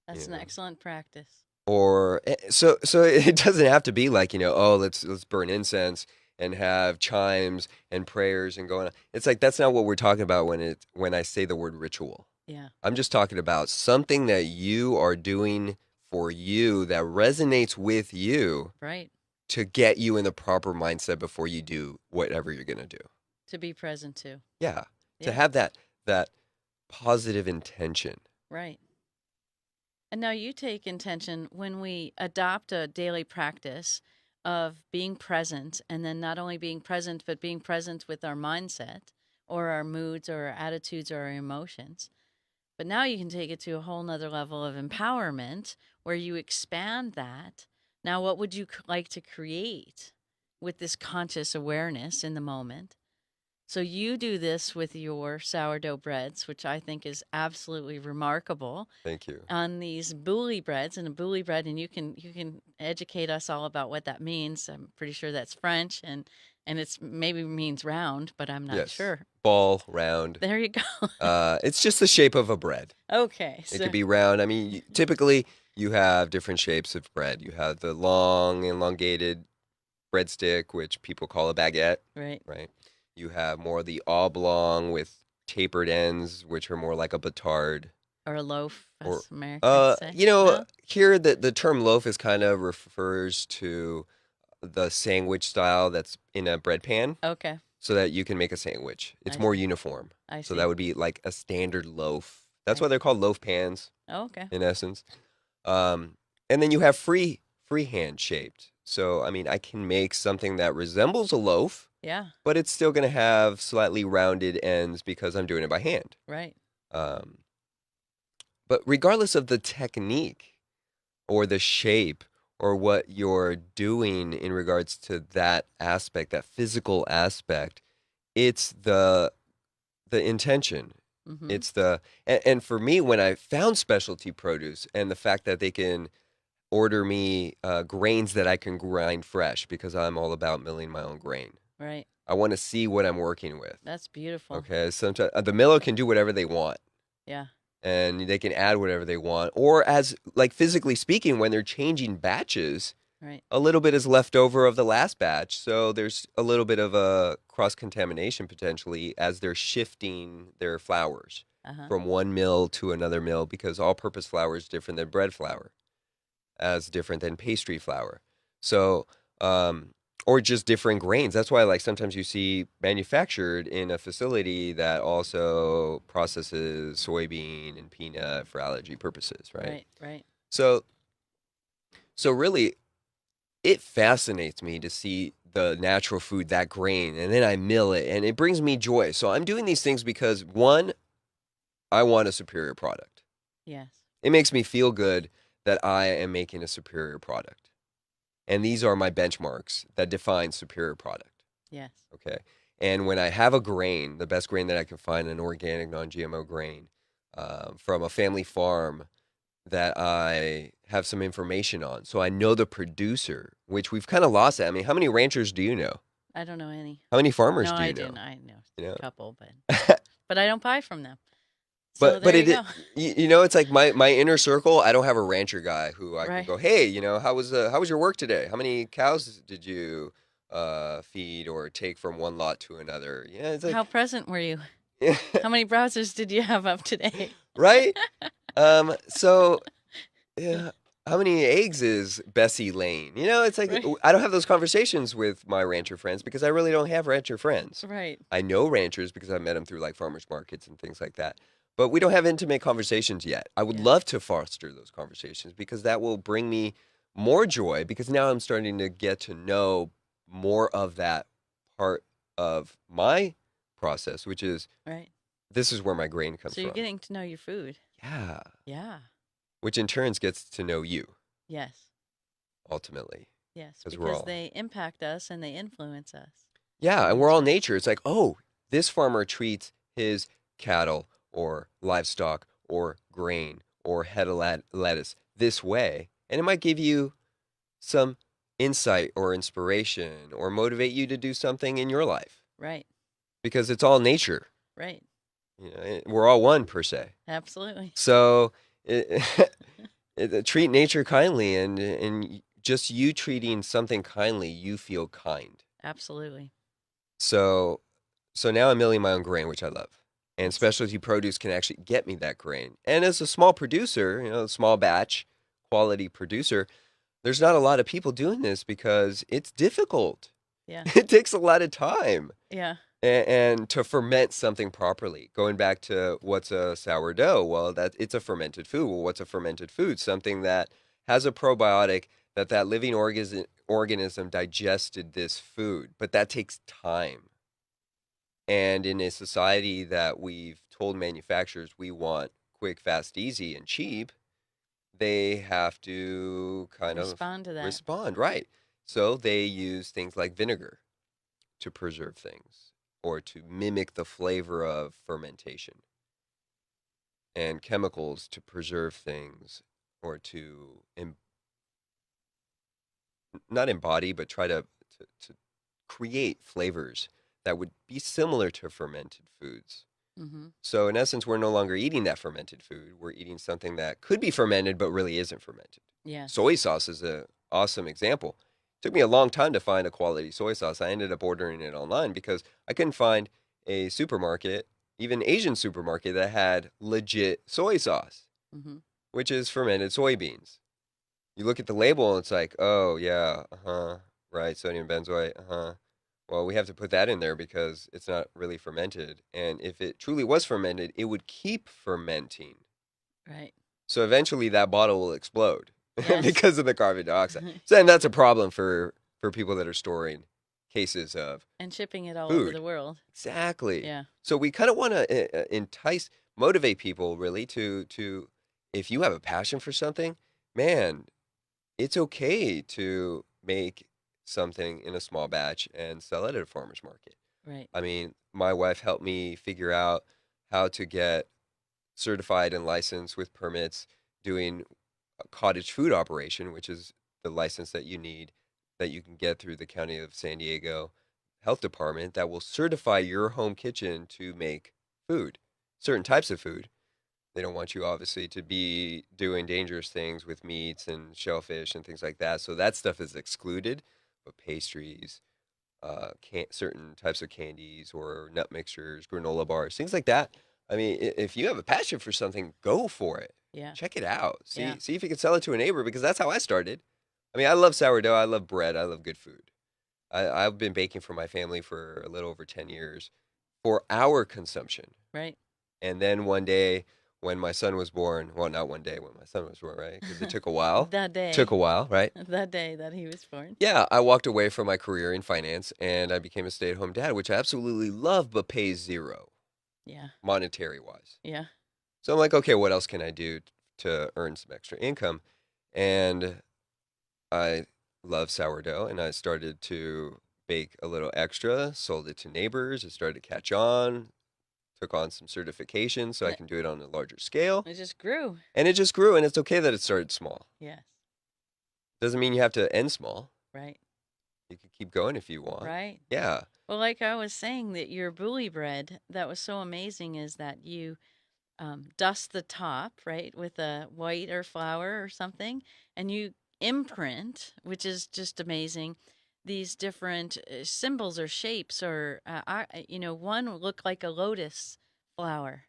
That's You an know. excellent practice. Or so it doesn't have to be like, oh, let's burn incense and have chimes and prayers and going on. It's like that's not what we're talking about when I say the word ritual. Yeah. I'm just talking about something that you are doing for you that resonates with you Right. to get you in the proper mindset before you do whatever you're going to do. To be present to. Yeah. To Yeah. have that positive intention. Right. And now you take intention when we adopt a daily practice of being present, and then not only being present, but being present with our mindset or our moods or our attitudes or our emotions. But now you can take it to a whole nother level of empowerment where you expand that. Now, what would you like to create with this conscious awareness in the moment? So you do this with your sourdough breads, which I think is absolutely remarkable. Thank you. On these bouli breads and a bouli bread, and you can educate us all about what that means. I'm pretty sure that's French, and it's maybe means round, but I'm not Yes. sure. Ball, round. There you go. It's just the shape of a bread. Okay, It so could be round. I mean, typically you have different shapes of bread. You have the long, elongated breadstick, which people call a baguette, right, right? You have more of the oblong with tapered ends, which are more like a batard. or a loaf, Or, as Americans say. No, here the term loaf is kind of refers to the sandwich style that's in a bread pan, okay, so that you can make a sandwich. It's I more see. uniform. I So that see. would be like a standard loaf. That's I why they're see. called loaf pans Oh, okay, in essence. And then you have freehand shaped. So I mean, I can make something that resembles a loaf, yeah, but it's still going to have slightly rounded ends because I'm doing it by hand. right, Um, but regardless of the technique or the shape or what you're doing in regards to that aspect, that physical aspect, it's the intention. mm-hmm, It's and for me, when I found specialty produce and the fact that they can order me grains that I can grind fresh because I'm all about milling my own grain. right. I want to see what I'm working with. That's beautiful. Okay, sometimes the miller can do whatever they want Yeah, and they can add whatever they want, or as like physically speaking, when they're changing batches, right. a little bit is left over of the last batch, so there's a little bit of a cross contamination potentially as they're shifting their flours Uh huh. from one mill to another mill because all purpose flour is different than bread flour. as different than pastry flour. So, or just different grains. That's why, like, sometimes you see manufactured in a facility that also processes soybean and peanut for allergy purposes, right? Right, right. So, so really, it fascinates me to see the natural food, that grain, and then I mill it, and it brings me joy. So I'm doing these things because one, I want a superior product. Yes. It makes me feel good that I am making a superior product. And these are my benchmarks that define superior product. Yes. Okay. And when I have a grain, the best grain that I can find, an organic, non GMO grain from a family farm that I have some information on. So I know the producer, which we've kind of lost that. I mean, how many ranchers do you know? I don't know any. How many farmers No, do I you didn't. know? I know You know? a couple, but I don't buy from them. So But there you it go. you know, it's like my inner circle. I don't have a rancher guy who I can Right. go, hey, how was your work today? How many cows did you feed or take from one lot to another? Yeah, it's like How present were you? yeah, How many browsers did you have up today? right. So yeah, how many eggs is Bessie laying? You know, it's like Right. I don't have those conversations with my rancher friends because I really don't have rancher friends. Right. I know ranchers because I met them through like farmers markets and things like that. But we don't have intimate conversations yet. I would Yeah. love to foster those conversations because that will bring me more joy because now I'm starting to get to know more of that part of my process, which is Right. this is where my grain comes So you're from. getting to know your food. Yeah. Yeah. Which in turns gets to know you Yes. ultimately Yes. because we're Because all, they impact us and they influence us yeah, and in we're this all way. nature. It's like, oh, this farmer treats his cattle or livestock or grain or head of lettuce this way. And it might give you some insight or inspiration or motivate you to do something in your life Right. because it's all nature. Right. We're all one per se. Absolutely. So it, treat nature kindly, and just you treating something kindly, you feel kind. Absolutely. So now I'm milling my own grain, which I love. And That's specialty produce can actually get me that grain. And as a small producer, small batch quality producer, there's not a lot of people doing this because it's difficult. yeah. It takes a lot of time. Yeah. And to ferment something properly. Going back to what's a sourdough? Well, that it's a fermented food. Well, what's a fermented food? Something that has a probiotic that living organism digested this food, but that takes time. And in a society that we've told manufacturers we want quick, fast, easy, and cheap, they have to kind of Respond to that. respond, right? So they use things like vinegar to preserve things or to mimic the flavor of fermentation and chemicals to preserve things or to not embody, but try to create flavors that would be similar to fermented foods. Mm-hmm. So in essence, we're no longer eating that fermented food. We're eating something that could be fermented, but really isn't fermented. Yes. Soy sauce is an awesome example. It took me a long time to find a quality soy sauce. I ended up ordering it online because I couldn't find a supermarket, even Asian supermarket, that had legit soy sauce, Mm-hmm. which is fermented soybeans. You look at the label and it's like, oh yeah, uh-huh, right, sodium benzoate, uh-huh. Well, we have to put that in there because it's not really fermented. And if it truly was fermented, it would keep fermenting. Right. So eventually that bottle will explode Yes. because of the carbon dioxide. So then that's a problem for people that are storing cases of And shipping it all over food. the world. Exactly. Yeah. So we kind of want to motivate people really to if you have a passion for something, man, it's okay to make something in a small batch and sell it at a farmer's market. Right. I mean, my wife helped me figure out how to get certified and licensed with permits doing a cottage food operation, which is the license that you need that you can get through the County of San Diego Health Department that will certify your home kitchen to make food, certain types of food. They don't want you obviously to be doing dangerous things with meats and shellfish and things like that. So that stuff is excluded. But pastries, certain types of candies or nut mixtures, granola bars, things like that. I mean, if you have a passion for something, go for it. Yeah. check it out. Yeah. See if you can sell it to a neighbor because that's how I started. I mean, I love sourdough. I love bread. I love good food. I've been baking for my family for a little over 10 years for our consumption. Right. And then one day when my son was born, well, not one day when my son was born, right? Because it took a while. That Took day. a while, right? That day that he was born. Yeah, I walked away from my career in finance and I became a stay-at-home dad, which I absolutely love, but pays zero Yeah. monetary wise. Yeah. So I'm like, okay, what else can I do to earn some extra income? And I love sourdough and I started to bake a little extra, sold it to neighbors. It started to catch on, took on some certifications so And I can do it on a larger scale. it just grew. And it just grew, and it's okay that it started small. Yes. Doesn't mean you have to end small. Right. You can keep going if you want. Right. Yeah. Well, like I was saying, that your bully bread, that was so amazing, is that you dust the top, right, with a white or flour or something, and you imprint, which is just amazing, these different symbols or shapes, or, one looked like a lotus flower.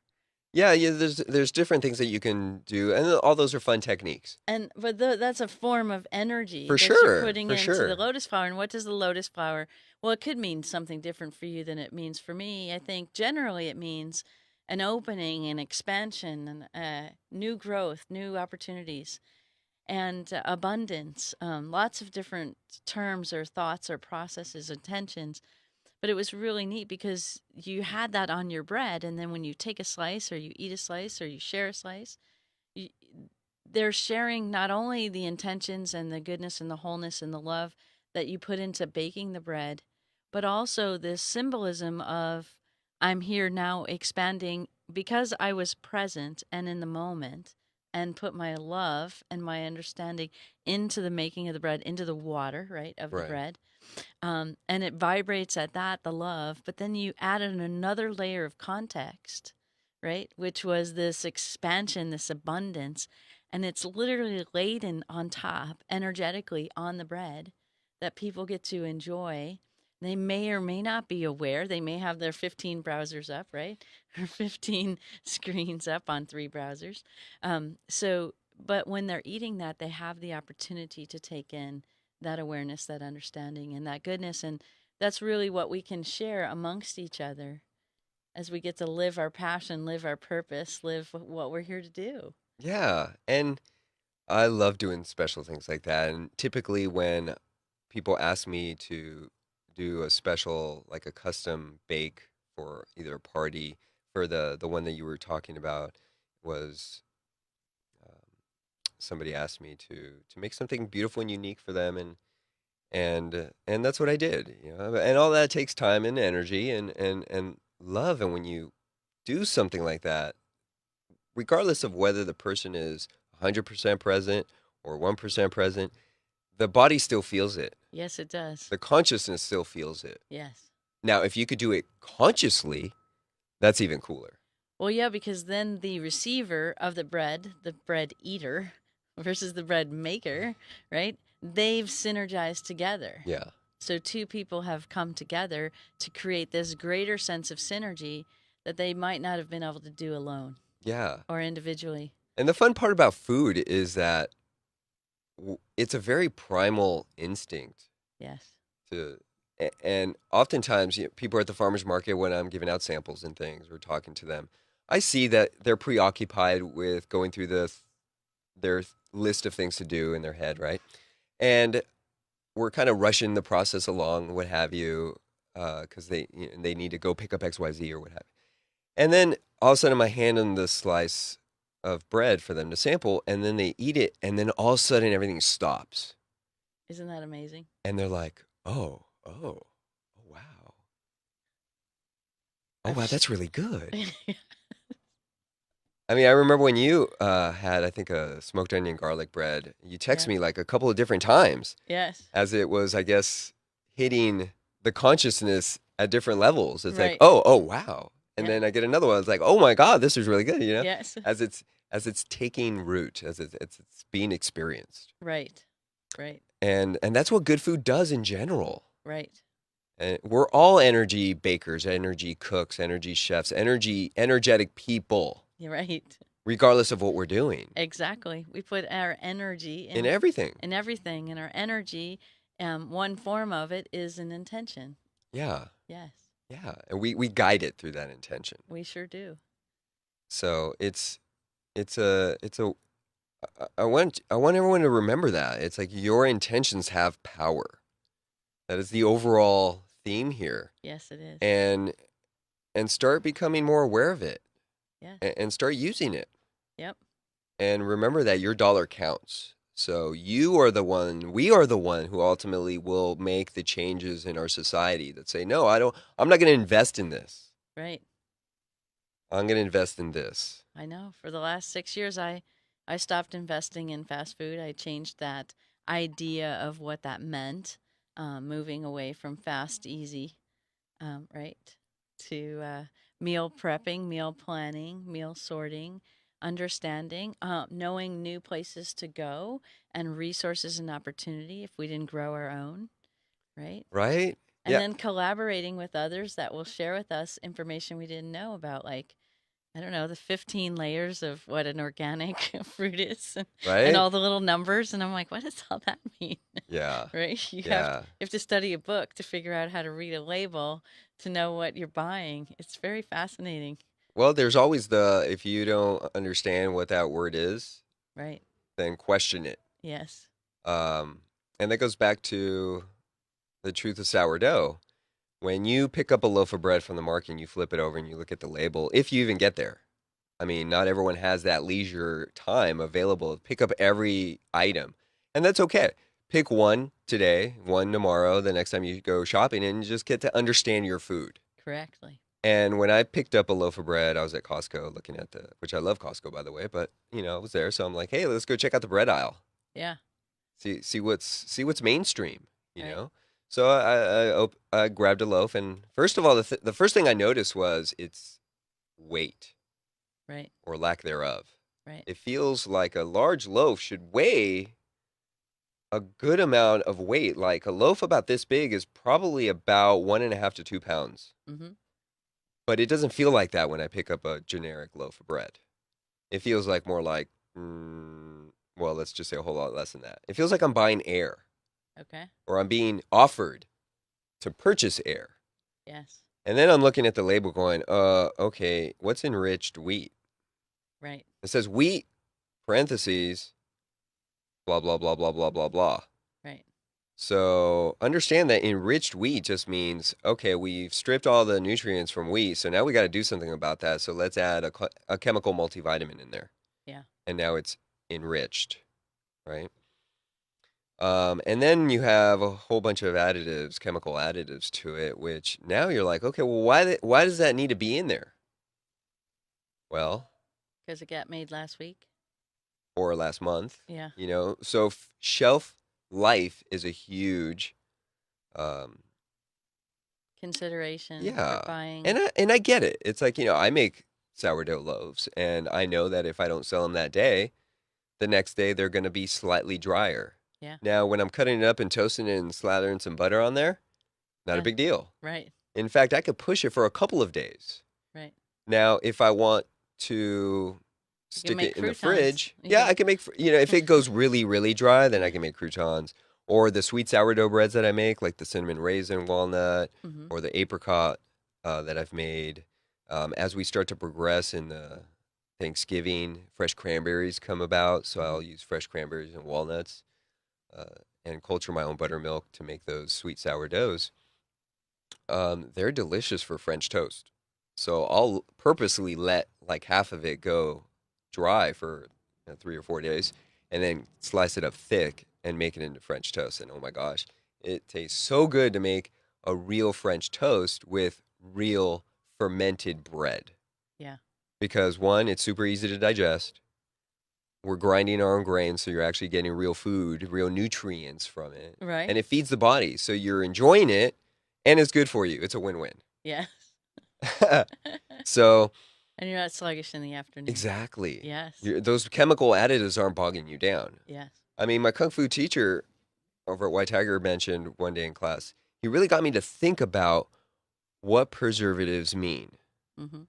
Yeah, yeah, there's different things that you can do, and all those are fun techniques. But that's a form of energy For that you're sure, putting for into the sure. lotus flower. And what does the lotus flower? Well, it could mean something different for you than it means for me. I think generally it means an opening, an expansion, and new growth, new opportunities, and abundance. Lots of different terms or thoughts or processes, intentions. But it was really neat because you had that on your bread, and then when you take a slice, or you eat a slice, or you share a slice, you, they're sharing not only the intentions and the goodness and the wholeness and the love that you put into baking the bread, but also this symbolism of I'm here now expanding because I was present and in the moment and put my love and my understanding into the making of the bread, into the water, right, of the Right. bread. And it vibrates at that, the love, but then you added another layer of context, right, which was this expansion, this abundance, and it's literally laden on top energetically on the bread that people get to enjoy. They may or may not be aware. They may have their 15 browsers up, right? Or 15 screens up on 3 browsers. But when they're eating that, they have the opportunity to take in that awareness, that understanding, and that goodness. And that's really what we can share amongst each other as we get to live our passion, live our purpose, live what we're here to do. Yeah, and I love doing special things like that. And typically, when people ask me to do a special, like a custom bake for either a party, for the one that you were talking about, was um, somebody asked me to make something beautiful and unique for them, and that's what I did, and all that takes time and energy and love. And when you do something like that, regardless of whether the person is 100% present or 1% present, the body still feels it. Yes, it does. The consciousness still feels it. Yes. Now, if you could do it consciously, that's even cooler. Well, yeah, because then the receiver of the bread eater versus the bread maker, right? They've synergized together. Yeah. So two people have come together to create this greater sense of synergy that they might not have been able to do alone Yeah. or individually. And the fun part about food is that it's a very primal instinct Yes. to, and oftentimes people are at the farmer's market when I'm giving out samples and things or talking to them. I see that they're preoccupied with going through their list of things to do in their head, right? And we're kind of rushing the process along, what have you, because they need to go pick up X, Y, Z or what have you. And then all of a sudden, I hand them the slice of bread for them to sample, and then they eat it, and then all of a sudden, everything stops, Isn't that amazing? and they're like, "Oh, oh, oh, wow, oh, I've wow, sh- that's really good." I mean, I remember when you had, I think, a smoked onion garlic bread. You texted Yes. me like a couple of different times Yes. as it was, I guess, hitting the consciousness at different levels. It's like, Right. oh, oh, wow. And Yeah. then I get another one. It's like, oh my God, this is really good, Yes. as it's taking root, as it's being experienced. Right. Right. And that's what good food does in general. Right. And we're all energy bakers, energy cooks, energy chefs, energetic people. You're right. regardless of what we're doing Exactly. We put our energy in everything. in everything, and our energy, one form of it is an intention. Yeah. Yes, Yeah. And we guide it through that intention. we sure do. So it's a I want everyone to remember that. It's like your intentions have power. That is the overall theme here. Yes, it is. And start becoming more aware of it Yes. and start using it. Yep. And remember that your dollar counts. So we are the one who ultimately will make the changes in our society that say, no, I'm not going to invest in this. Right. I'm going to invest in this. I know. For the last 6 years, I stopped investing in fast food. I changed that idea of what that meant, moving away from fast, easy, right, to meal prepping, meal planning, meal sorting, understanding, knowing new places to go and resources and opportunity if we didn't grow our own, right? Right? And Yeah. then collaborating with others that will share with us information we didn't know about, like I don't know, the 15 layers of what an organic fruit is and Right? all the little numbers. And I'm like, what does all that mean? Yeah. Right? Yeah. You have to study a book to figure out how to read a label to know what you're buying. It's very fascinating. Well, there's always if you don't understand what that word is, Right. then question it. Yes. Um, and that goes back to the truth of sourdough. When you pick up a loaf of bread from the market and you flip it over and you look at the label, if you even get there, I mean, not everyone has that leisure time available to pick up every item. And that's okay. Pick one today, one tomorrow, the next time you go shopping, and you just get to understand your food. Correctly. And when I picked up a loaf of bread, I was at Costco looking at which I love Costco, by the way, but I was there. So I'm like, hey, let's go check out the bread aisle. Yeah. See what's mainstream, you Right. know? So I grabbed a loaf, and first of all, the first thing I noticed was its weight Right. or lack thereof. Right. It feels like a large loaf should weigh a good amount of weight. Like a loaf about this big is probably about 1.5 to 2 pounds. Mm-hmm. But it doesn't feel like that when I pick up a generic loaf of bread. It feels like more like, well, let's just say a whole lot less than that. It feels like I'm buying air Okay. or I'm being offered to purchase air. Yes. And then I'm looking at the label going, okay, what's enriched wheat? Right. It says wheat, parentheses, blah, blah, blah, blah, blah, blah, blah. Right. So understand that enriched wheat just means, okay, we've stripped all the nutrients from wheat, so now we got to do something about that. So let's add a chemical multivitamin in there. Yeah. And now it's enriched, right? And then you have a whole bunch of additives, chemical additives to it, which now you're like, okay, well, why does that need to be in there? Well, Because it got made last week. or last month, Yeah. So shelf life is a huge, um, Consideration for yeah, buying. and I get it. It's like I make sourdough loaves, and I know that if I don't sell them that day, the next day they're going to be slightly drier. Yeah. Now, when I'm cutting it up and toasting it and slathering some butter on there, not a Yeah. big deal. Right. In fact, I could push it for a couple of days. Right. Now, if I want to You can stick make it in the croutons. fridge, yeah, I can make, if it goes really, really dry, then I can make croutons. Or the sweet sourdough breads that I make, like the cinnamon raisin walnut Mm-hmm. or the apricot that I've made. As we start to progress in the Thanksgiving, fresh cranberries come about, so I'll use fresh cranberries and walnuts and culture my own buttermilk to make those sweet sourdoughs. They're delicious for French toast. So I'll purposely let like half of it go dry for 3 or 4 days and then slice it up thick and make it into French toast. And oh my gosh, it tastes so good to make a real French toast with real fermented bread. Yeah. Because one, it's super easy to digest. We're grinding our own grains, so you're actually getting real food, real nutrients from it. Right. And it feeds the body, so you're enjoying it, and it's good for you. It's a win-win. Yes. So And you're not sluggish in the afternoon. exactly. Yes. Those chemical additives aren't bogging you down. Yes. I mean, my kung fu teacher over at White Tiger mentioned one day in class, he really got me to think about what preservatives mean. Mm-hmm.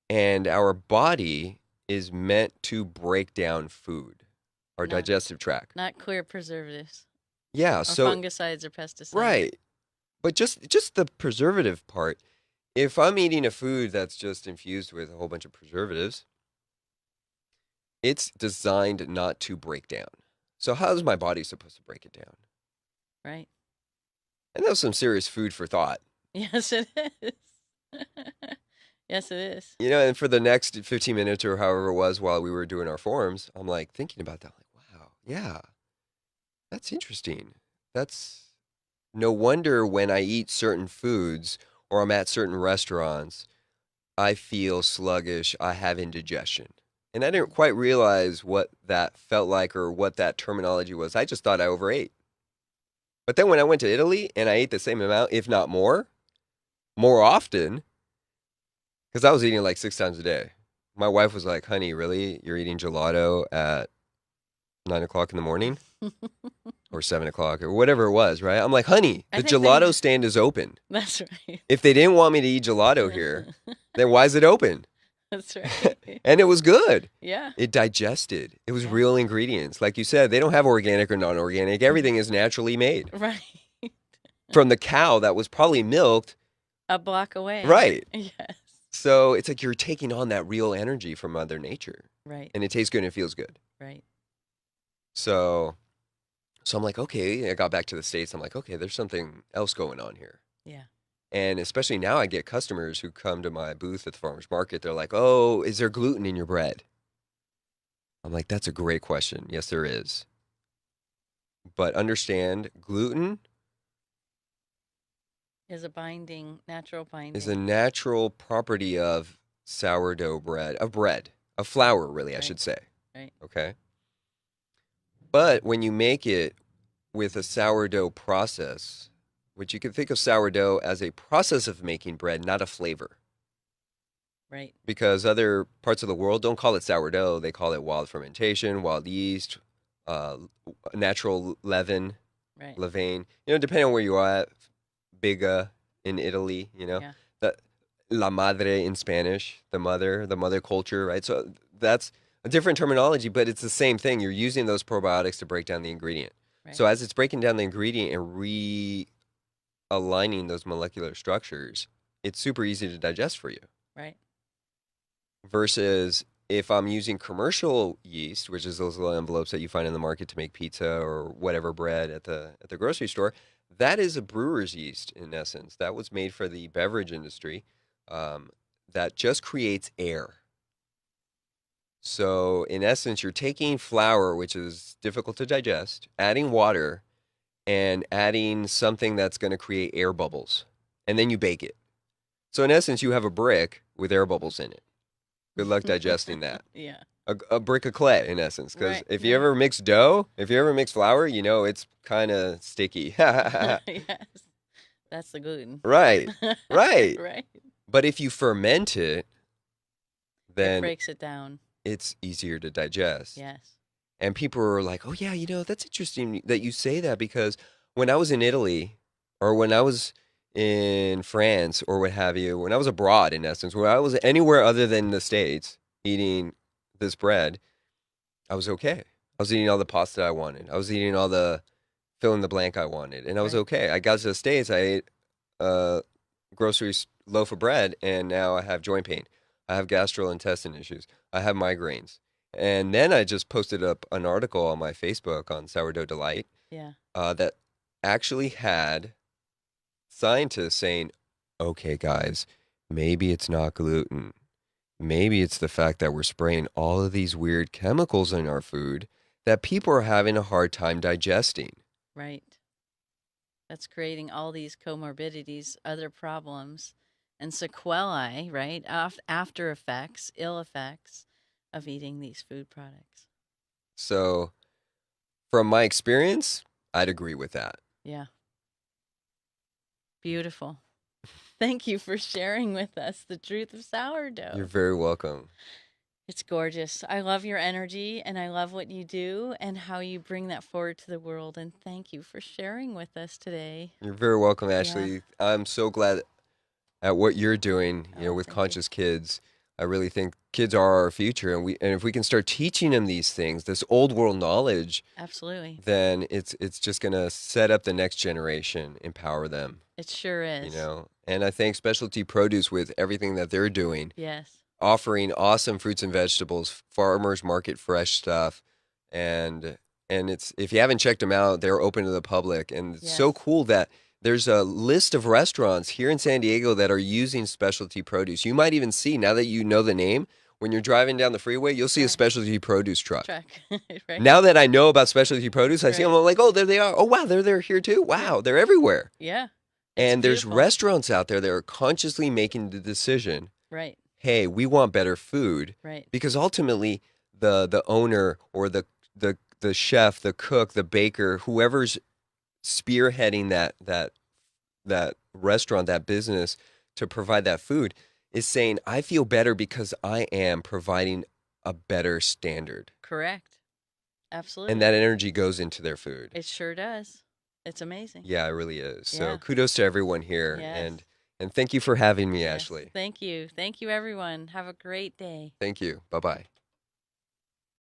And our body is meant to break down food, our Not digestive tract. not clear preservatives Yeah, or so fungicides or pesticides. right. But just the preservative part, if I'm eating a food that's just infused with a whole bunch of preservatives, it's designed not to break down. So how is my body supposed to break it down? Right. And that was some serious food for thought. Yes, it is. Yes, it is. And for the next 15 minutes or however it was while we were doing our forums, I'm like thinking about that, like, wow, yeah, that's interesting. That's no wonder when I eat certain foods or I'm at certain restaurants, I feel sluggish, I have indigestion. And I didn't quite realize what that felt like or what that terminology was. I just thought I overate. But then when I went to Italy and I ate the same amount, if not more often, because I was eating like 6 times a day. My wife was like, honey, really? You're eating gelato at 9 o'clock in the morning or 7 o'clock or whatever it was, right? I'm like, honey, I the think they. gelato stand is open. That's right. If they didn't want me to eat gelato here, then why is it open? That's right. And it was good. Yeah. It digested. It was Yeah. real ingredients. Like you said, they don't have organic or non organic. Everything is naturally made Right. from the cow that was probably milked. A block away. Right. Yes. So it's like you're taking on that real energy from Mother Nature. Right. And it tastes good and it feels good. Right. So I'm like, okay. I got back to the States. I'm like, okay, there's something else going on here. Yeah. And especially now I get customers who come to my booth at the farmer's market. They're like, oh, is there gluten in your bread? I'm like, that's a great question. Yes, there is. But understand, gluten Is a binding, natural binding. is a natural property of sourdough bread, of flour, really, I should say. Right. Okay. But when you make it with a sourdough process, which you can think of sourdough as a process of making bread, not a flavor. Right. Because other parts of the world don't call it sourdough. They call it wild fermentation, wild yeast, uh, natural leaven, Right. levain. Depending on where you are at, biga in Italy, Yeah. the la madre in Spanish, the mother culture, right? So that's a different terminology, but it's the same thing. You're using those probiotics to break down the ingredient. Right. So as it's breaking down the ingredient and realigning those molecular structures, it's super easy to digest for you. Right. Versus if I'm using commercial yeast, which is those little envelopes that you find in the market to make pizza or whatever bread at the grocery store, that is a brewer's yeast in essence. That was made for the beverage industry, that just creates air. So in essence, you're taking flour, which is difficult to digest, adding water, and adding something that's going to create air bubbles, and then you bake it. So in essence, you have a brick with air bubbles in it. Good luck digesting that. Yeah. A brick of clay, in essence, because Right, if you ever mix dough, if you ever mix flour, it's kind of sticky. Yes. That's the gluten. Right, right. Right. But if you ferment it, It then breaks it down. it's easier to digest. Yes. And people are like, oh, yeah, that's interesting that you say that because when I was in Italy or when I was in France or what have you, when I was abroad, in essence, when I was anywhere other than the States eating this bread, I was okay. I was eating all the pasta I wanted. I was eating all the fill in the blank I wanted, and I was Right. okay. I got to the States, I ate a loaf of bread, and now I have joint pain. I have gastrointestinal issues. I have migraines. And then I just posted up an article on my Facebook on Sourdough Delight Yeah. that actually had scientists saying, okay, guys, maybe it's not gluten. Maybe it's the fact that we're spraying all of these weird chemicals in our food that people are having a hard time digesting. Right. That's creating all these comorbidities, other problems, and sequelae, right? After effects, ill effects of eating these food products. So, from my experience, I'd agree with that. Yeah. Beautiful. Thank you for sharing with us the truth of sourdough. You're very welcome. It's gorgeous. I love your energy and I love what you do and how you bring that forward to the world. And thank you for sharing with us today. You're very welcome, Yeah. Ashley. I'm so glad at what you're doing, Oh, with thank you. Conscious Kids. I really think kids are our future, and if we can start teaching them these things, this old world knowledge, Absolutely. then it's just gonna set up the next generation, empower them, It sure you is. know. And I think specialty produce with everything that they're doing, Yes. offering awesome fruits and vegetables, farmers market fresh stuff, and it's if you haven't checked them out, they're open to the public, and it's so Yes. cool that there's a list of restaurants here in San Diego that are using specialty produce. You might even see now that you know the name. When you're driving down the freeway, you'll see a Right. specialty produce truck. Track. Right. Now that I know about specialty produce, I see them. Right. I'm like, oh, there they are. Oh, wow, they're here too. Right. Wow, they're everywhere. Yeah. It's And there's beautiful. restaurants out there that are consciously making the decision, Right. hey, we want better food, Right. because ultimately the owner or the chef, the cook, the baker, whoever's spearheading that restaurant, that business to provide that food is saying, I feel better because I am providing a better standard. Correct. And Absolutely. that energy goes into their food. It sure does. It's amazing. Yeah, it really is. So Yeah. kudos to everyone here, Yes. and thank you for having me, Yes. Ashley. Thank you. Thank you, everyone. Have a great day. Thank you. Bye-bye.